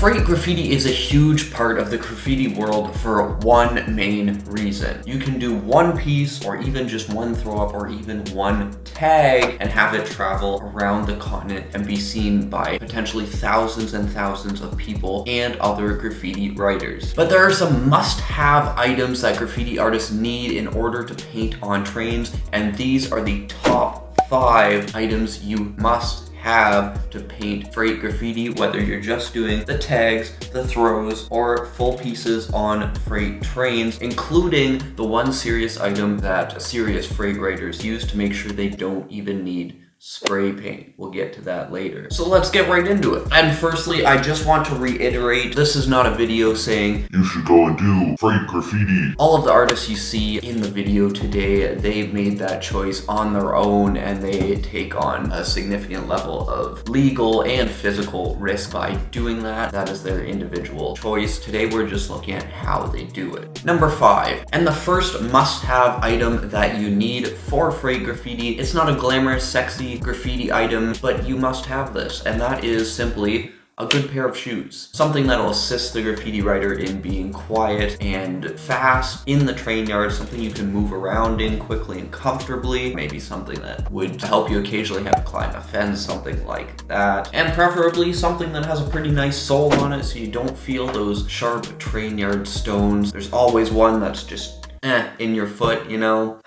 freight graffiti is a huge part of the graffiti world for one main reason. You can do one piece or even just one throw up or even one tag and have it travel around the continent and be seen by potentially thousands and thousands of people and other graffiti writers. But there are some must-have items that graffiti artists need in order to paint on trains, and these are the top 5 items you must have to paint freight graffiti, whether you're just doing the tags, the throws, or full pieces on freight trains, including the one serious item that serious freight writers use to make sure they don't even need spray paint. We'll get to that later. So let's get right into it. And firstly, I just want to reiterate, this is not a video saying you should go and do freight graffiti. All of the artists you see in the video today, they've made that choice on their own, and they take on a significant level of legal and physical risk by doing that. That is their individual choice. Today, we're just looking at how they do it. Number 5, and the first must-have item that you need for freight graffiti, it's not a glamorous, sexy graffiti item, but you must have this, and that is simply a good pair of shoes. Something that'll assist the graffiti writer in being quiet and fast in the train yard, something you can move around in quickly and comfortably, maybe something that would help you occasionally have to climb a fence, something like that, and preferably something that has a pretty nice sole on it so you don't feel those sharp train yard stones. There's always one that's just in your foot, you know?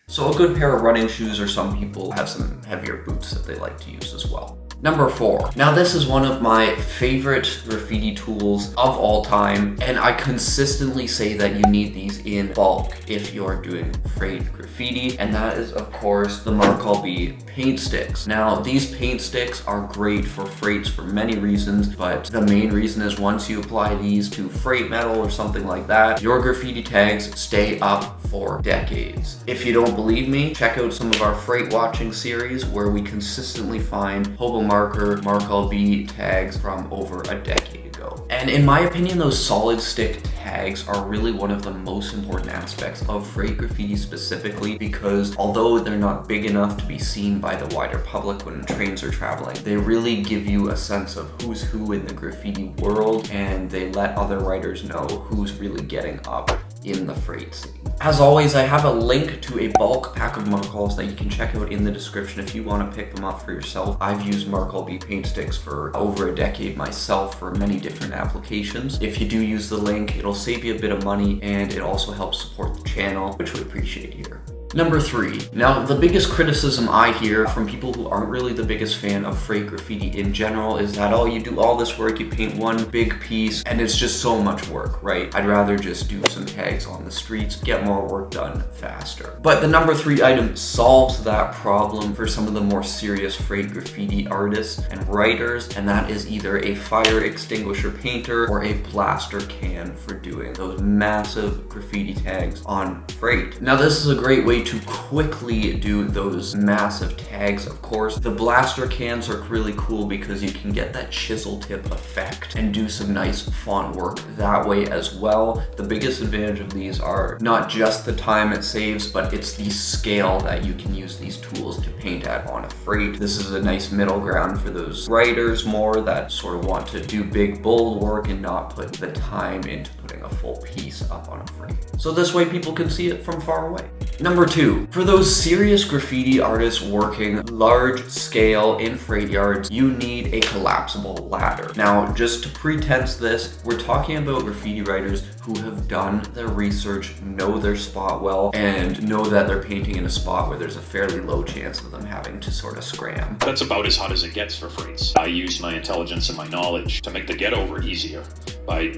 So a good pair of running shoes, or some people have some heavier boots that they like to use as well. Number 4. Now this is one of my favorite graffiti tools of all time, and I consistently say that you need these in bulk if you're doing freight graffiti, and that is of course the Mark-All-B paint sticks. Now these paint sticks are great for freights for many reasons, but the main reason is once you apply these to freight metal or something like that, your graffiti tags stay up for decades. If you don't believe me, check out some of our freight watching series where we consistently find hobo marker, Mark-All-B tags from over a decade ago. And in my opinion, those solid stick tags are really one of the most important aspects of freight graffiti specifically, because although they're not big enough to be seen by the wider public when trains are traveling, they really give you a sense of who's who in the graffiti world, and they let other writers know who's really getting up in the freight scene. As always, I have a link to a bulk pack of Mark-Alls that you can check out in the description if you want to pick them up for yourself. I've used Mark-All-B paint sticks for over a decade myself for many different applications. If you do use the link, it'll save you a bit of money, and it also helps support the channel, which we appreciate here. Number 3. Now, the biggest criticism I hear from people who aren't really the biggest fan of freight graffiti in general is that, oh, you do all this work, you paint one big piece, and it's just so much work, right? I'd rather just do some tags on the streets, get more work done faster. But the number 3 item solves that problem for some of the more serious freight graffiti artists and writers, and that is either a fire extinguisher painter or a blaster can for doing those massive graffiti tags on freight. Now, this is a great way to quickly do those massive tags, of course. The blaster cans are really cool because you can get that chisel tip effect and do some nice font work that way as well. The biggest advantage of these are not just the time it saves, but it's the scale that you can use these tools to paint at on a freight. This is a nice middle ground for those writers more that sort of want to do big, bold work and not put the time into putting a full piece up on a freight. So this way people can see it from far away. Number 2, for those serious graffiti artists working large scale in freight yards, you need a collapsible ladder. Now, just to pretense this, we're talking about graffiti writers who have done their research, know their spot well, and know that they're painting in a spot where there's a fairly low chance of them having to sort of scram. That's about as hot as it gets for freights. I use my intelligence and my knowledge to make the get over easier by,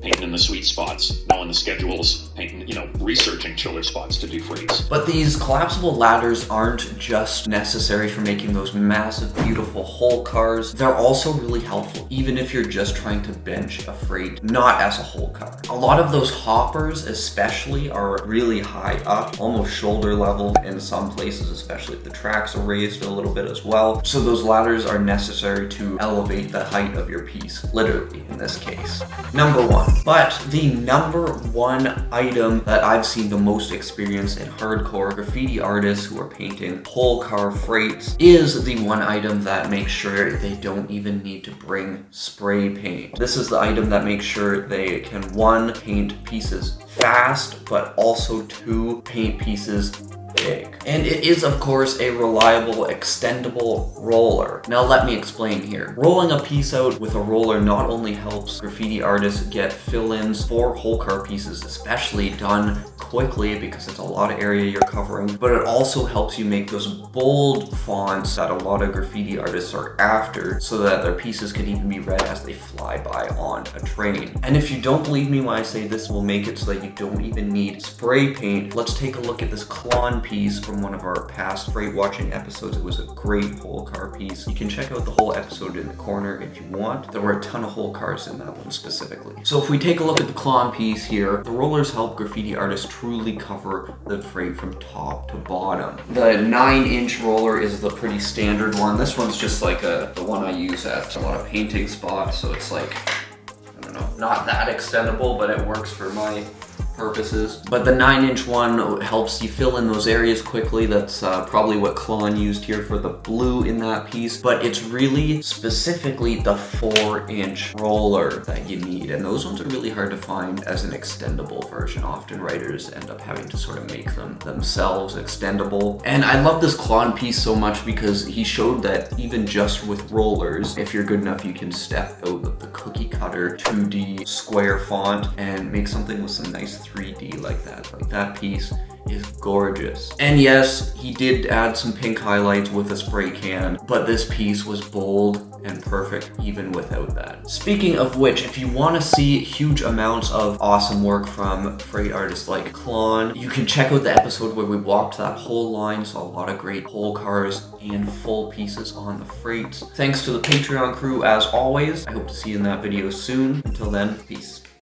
painting in the sweet spots, knowing the schedules, painting, researching chiller spots to do freights. But these collapsible ladders aren't just necessary for making those massive, beautiful whole cars. They're also really helpful, even if you're just trying to bench a freight, not as a whole car. A lot of those hoppers especially are really high up, almost shoulder level in some places, especially if the tracks are raised a little bit as well. So those ladders are necessary to elevate the height of your piece, literally in this case. Number 1. But the number one item that I've seen the most experience in hardcore graffiti artists who are painting whole car freights is the one item that makes sure they don't even need to bring spray paint. This is the item that makes sure they can, one, paint pieces fast, but also two, paint pieces big. And it is, of course, a reliable, extendable roller. Now let me explain here. Rolling a piece out with a roller not only helps graffiti artists get fill-ins for whole car pieces, especially done quickly because it's a lot of area you're covering, but it also helps you make those bold fonts that a lot of graffiti artists are after so that their pieces can even be read as they fly by on a train. And if you don't believe me when I say this will make it so that you don't even need spray paint, let's take a look at this Klon piece from one of our past freight watching episodes. It was a great whole car piece. You can check out the whole episode in the corner if you want. There were a ton of whole cars in that one specifically. So if we take a look at the Klon piece here, the rollers help graffiti artists truly cover the freight from top to bottom. The 9-inch roller is the pretty standard one. This one's just like the one I use at a lot of painting spots, so it's like, I don't know, not that extendable, but it works for my purposes. But the 9-inch one helps you fill in those areas quickly. That's probably what Klon used here for the blue in that piece, but it's really specifically the 4-inch roller that you need, and those ones are really hard to find as an extendable version. Often writers end up having to sort of make them themselves extendable. And I love this Klon piece so much because he showed that even just with rollers, if you're good enough, you can step out of the cookie cutter 2D square font and make something with some nice 3D like that. Like, that piece is gorgeous. And yes, he did add some pink highlights with a spray can, but this piece was bold and perfect even without that. Speaking of which, if you want to see huge amounts of awesome work from freight artists like Klon, you can check out the episode where we walked that whole line, saw a lot of great whole cars and full pieces on the freights. Thanks to the Patreon crew as always. I hope to see you in that video soon. Until then, peace.